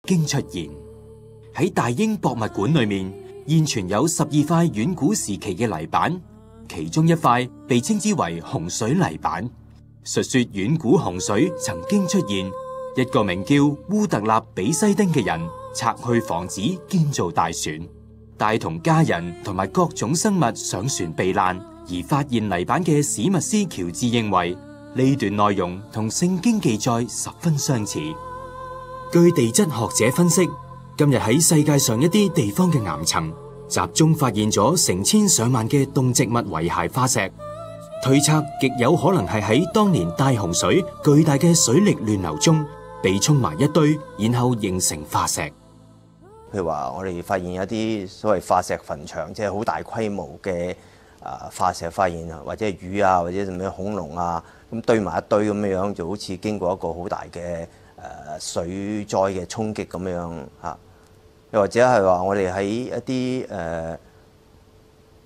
經出現。喺大英博物館裏面，現存有12塊遠古時期嘅泥板，其中一塊被稱之為洪水泥板，述說遠古洪水曾經出現，一個名叫烏特納比西丁嘅人拆去房子建造大船，帶同家人同埋各種生物上船避難。而發現泥板嘅史密斯喬治認為呢段內容同聖經記載十分相似。據地質學者分析，今日喺世界上一啲地方嘅岩層集中發現咗成千上萬嘅動植物遺骸化石，推測極有可能係喺當年大洪水巨大嘅水力亂流中被沖埋一堆，然後形成化石。譬如話我哋發現一啲所謂化石墳場，即係好大規模嘅化石發現啊，或者係魚啊，或者咩恐龍啊，咁堆埋一堆咁樣，就好似經過一個好大嘅水災嘅衝擊咁樣嚇。又或者係話我哋喺一啲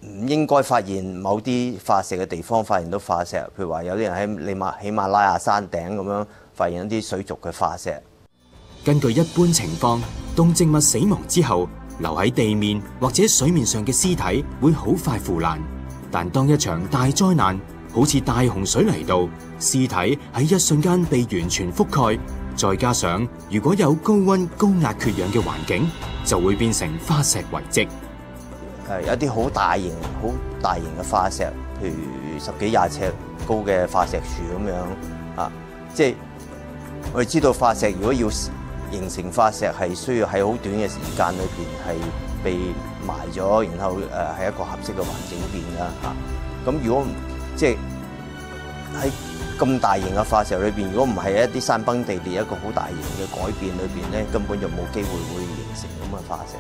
唔應該發現某啲化石嘅地方發現到化石，譬如話有啲人喺喜馬拉雅山頂咁樣發現一啲水族嘅化石。根據一般情況，動植物死亡之後，留喺地面或者水面上嘅屍體會好快腐爛。但當一場大災難，好似大洪水嚟到，屍體喺一瞬間被完全覆蓋，再加上如果有高溫高壓缺氧嘅環境，就會變成化石遺跡。有啲好大型嘅化石，譬如10幾20尺高嘅化石樹咁樣啊，即係我哋知道化石如果要形成化石，係需要喺好短嘅時間裏邊係被埋咗，然後喺一個合適嘅環境變啦嚇。咁如果即係喺咁大型嘅化石裏邊，如果唔係一啲山崩地裂一個好大型嘅改變裏邊咧，根本就冇機會會形成咁嘅化石。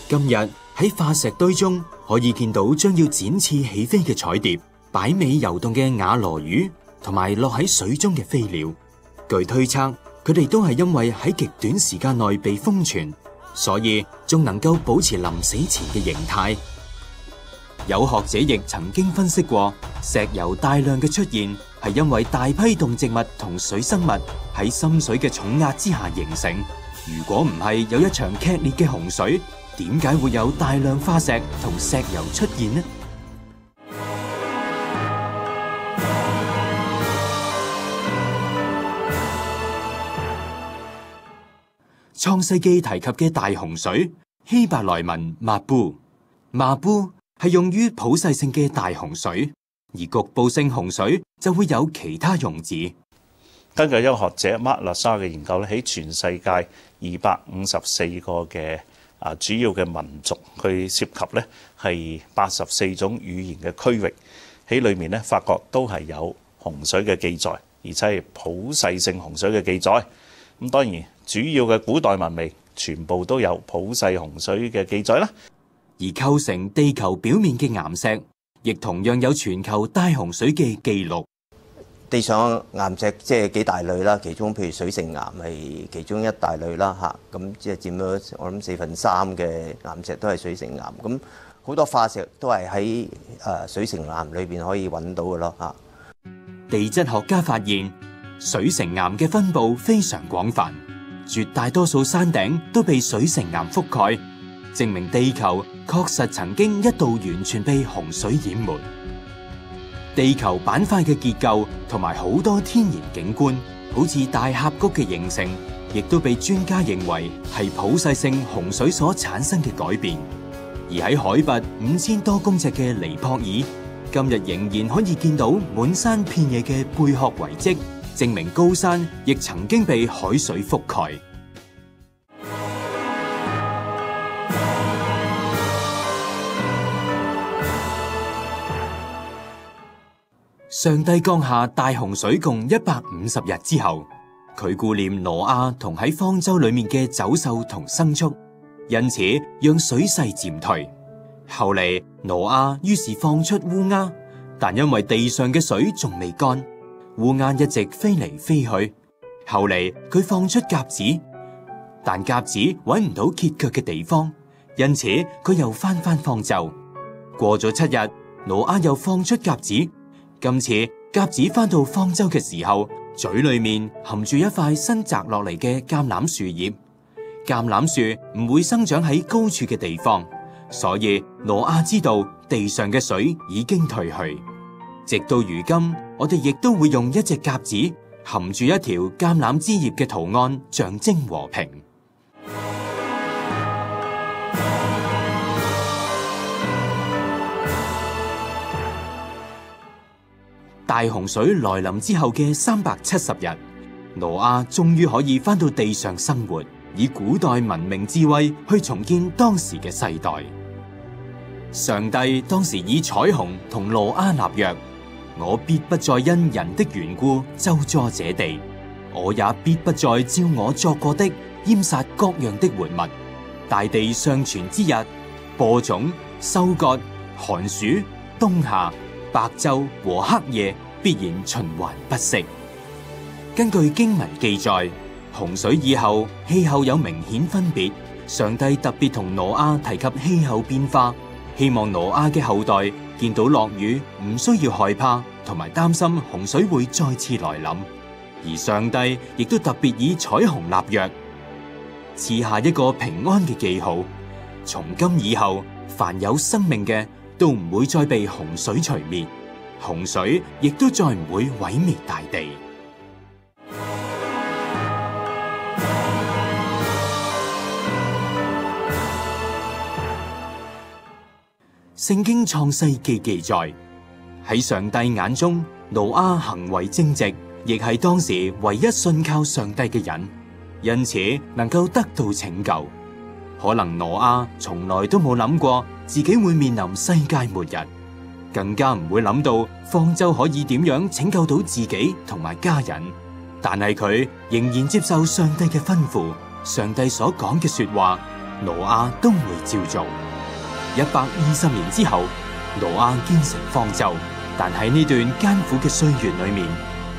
今日喺化石堆中可以見到將要展翅起飛嘅彩蝶、擺尾游動嘅雅羅魚，同埋落喺水中嘅飛鳥。據推測，佢哋都係因為喺極短時間內被封存，所以仲能夠保持臨死前嘅形態。有學者亦曾經分析過，石油大量嘅出現係因為大批動植物同水生物喺深水嘅重壓之下形成。如果唔係有一場劇烈嘅洪水，點解會有大量化石同石油出現呢？創世記提及嘅大洪水，希伯來文抹布係用於普世性嘅大洪水，而局部性洪水就會有其他用字。根據一個學者 Mark Lazar 嘅研究咧，喺全世界254個嘅主要嘅民族，佢涉及咧係84種語言嘅區域，喺裏面咧發覺都係有洪水嘅記載，而且係普世性洪水嘅記載。咁當然主要嘅古代文明全部都有普世洪水嘅記載啦。而構成地球表面嘅岩石，亦同樣有全球大洪水嘅記錄。地上岩石即係幾大類啦，其中譬如水成岩係其中一大類啦嚇，咁即係佔咗我諗4/3嘅岩石都係水成岩。咁好多化石都係喺水成岩裏邊可以揾到嘅咯嚇。地質學家發現，水成岩嘅分佈非常廣泛，絕大多數山頂都被水成岩覆蓋，證明地球確實曾經一度完全被洪水淹沒。地球板塊嘅結構同埋好多天然景觀，好似大峽谷嘅形成，亦都被專家認為係普世性洪水所產生嘅改變。而喺海拔5000多公尺嘅尼泊爾，今日仍然可以見到滿山遍野嘅貝殼遺跡，證明高山亦曾經被海水覆蓋。上帝降下大洪水共150日之後，佢顧念挪亞同喺方舟裏面嘅走獸同牲畜，因此讓水勢漸退。後嚟挪亞於是放出烏鴉，但因為地上嘅水仲未乾，烏鴉一直飛嚟飛去。後嚟佢放出鴿子，但鴿子搵唔到歇腳嘅地方，因此佢又翻方舟。過咗7日，挪亞又放出鴿子。今次鴿子翻到方舟嘅時候，嘴裏面含住一塊新摘落嚟嘅橄欖樹葉。橄欖樹唔會生長喺高處嘅地方，所以挪亞知道地上嘅水已經退去。直到如今，我哋亦都會用一隻鴿子含住一條橄欖枝葉嘅圖案，象徵和平。大洪水來臨之後嘅370日，挪亞終於可以返到地上生活，以古代文明智慧去重建當時嘅世代。上帝當時以彩虹同挪亞立約：我必不再因人的緣故咒詛這地，我也必不再照我作過的淹殺各樣的活物。大地尚存之日，播種、收割、寒暑、冬夏、白晝和黑夜必然循環不息。根據經文記載，洪水以後氣候有明顯分別，上帝特別同挪亞提及氣候變化，希望挪亞嘅後代見到落雨唔需要害怕，同埋擔心洪水會再次來臨。而上帝亦都特別以彩虹立約，賜下一個平安嘅記號。從今以後，凡有生命嘅都唔會再被洪水除滅，洪水亦都再唔會毀滅大地。聖經創世記記載，喺上帝眼中，挪亞行為正直，亦係當時唯一信靠上帝嘅人，因此能夠得到拯救。可能挪亞從來都冇諗過自己會面臨世界末日，更加唔會諗到方舟可以點樣拯救到自己同埋家人。但係佢仍然接受上帝嘅吩咐，上帝所講嘅說話，挪亞都會照做。120年之後，挪亞建成方舟，但喺呢段艱苦嘅歲月裏面，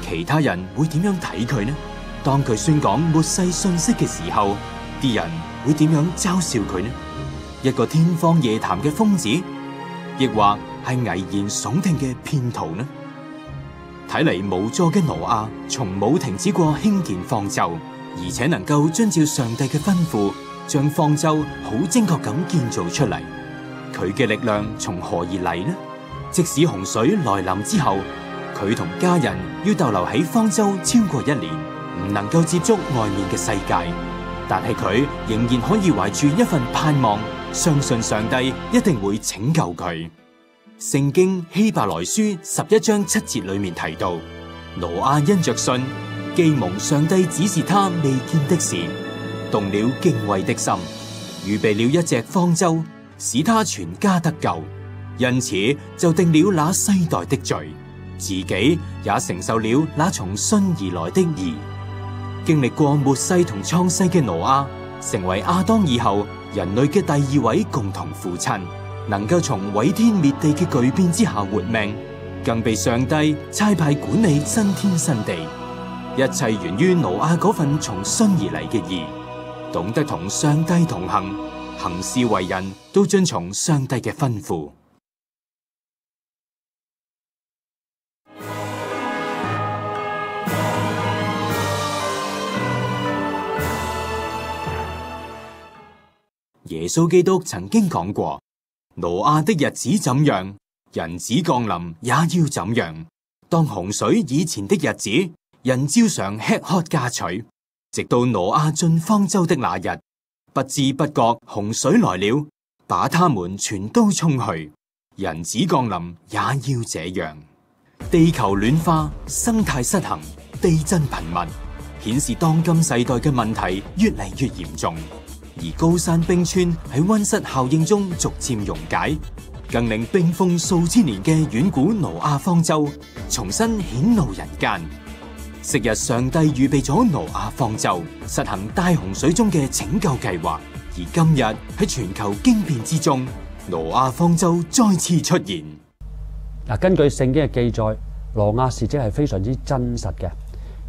其他人會點樣睇佢呢？當佢宣講末世信息嘅時候，啲人會點樣嘲笑佢呢？一個天方夜譚嘅瘋子，亦或係危言聳聽嘅騙徒呢？睇嚟無助嘅挪亞從冇停止過興建方舟，而且能夠遵照上帝嘅吩咐，將方舟好精確咁建造出嚟。佢嘅力量從何而嚟呢？即使洪水來臨之後，佢同家人要逗留喺方舟超過1年，唔能夠接觸外面嘅世界，但係佢仍然可以懷住一份盼望，相信上帝一定會拯救佢。聖經希伯來書11章7節裏面提到，挪亞因着信，既蒙上帝指示他未見的事，動了敬畏的心，預備了一隻方舟，使他全家得救，因此就定了那世代的罪，自己也承受了那從信而來的義。經歷過末世同創世嘅挪亞，成為亞當以後人類嘅第2位共同父親，能夠從毀天滅地嘅巨變之下活命，更被上帝差派管理新天新地。一切源於挪亞嗰份從信而嚟嘅義，懂得同上帝同行，行事為人都遵從上帝嘅吩咐。耶穌基督曾經講過：挪亞的日子怎樣，人子降臨也要怎樣。當洪水以前的日子，人照常吃喝嫁娶，直到挪亞進方舟的那日，不知不覺洪水來了，把他們全都沖去。人子降臨也要這樣。地球暖化、生態失衡、地震頻密，顯示當今世代嘅問題越嚟越嚴重。而高山冰川喺溫室效應中逐漸溶解，更令冰封數千年嘅遠古挪亞方舟重新顯露人間。昔日上帝預備咗挪亞方舟，實行大洪水中嘅拯救計劃，而今日喺全球驚變之中，挪亞方舟再次出現。根據聖經嘅記載，挪亞事蹟係非常之真實嘅。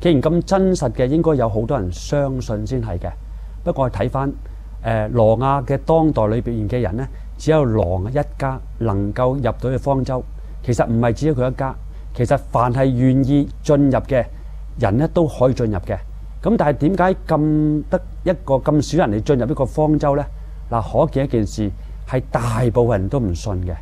既然咁真實嘅，應該有好多人相信先係嘅。不過我睇翻挪亞嘅當代裏邊嘅人呢，只有挪一家能夠入到去方舟。其實唔係只有佢一家，其實凡係願意進入嘅人呢，都可以進入嘅。咁但係點解咁得一個咁少人嚟進入一個方舟呢？嗱，可見一件事係大部分人都唔信嘅。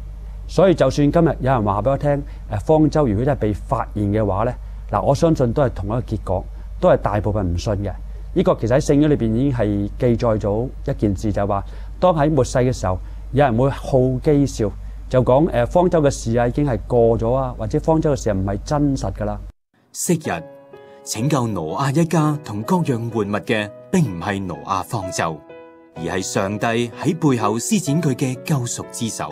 所以就算今日有人話俾我聽，方舟如果真係被發現嘅話呢，嗱，我相信都係同一個結果，都係大部分唔信嘅。呢個其實喺聖經裏邊已經係記載咗一件事，就係話當喺末世嘅時候，有人會好譏笑，就講方舟嘅事啊已經係過咗啊，或者方舟嘅事唔係真實噶啦。昔日拯救挪亞一家同各樣玩物嘅，並唔係挪亞方舟，而係上帝喺背後施展佢嘅救贖之手。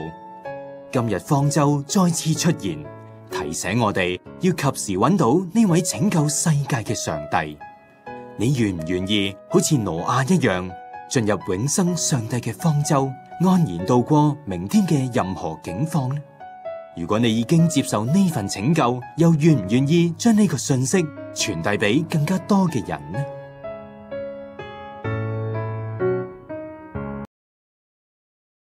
今日方舟再次出現，提醒我哋要及時揾到呢位拯救世界嘅上帝。你願唔願意好似挪亞一樣進入永生上帝嘅方舟，安然度過明天嘅任何境況呢？如果你已經接受呢份拯救，又願唔願意將呢個信息傳遞俾更加多嘅人呢？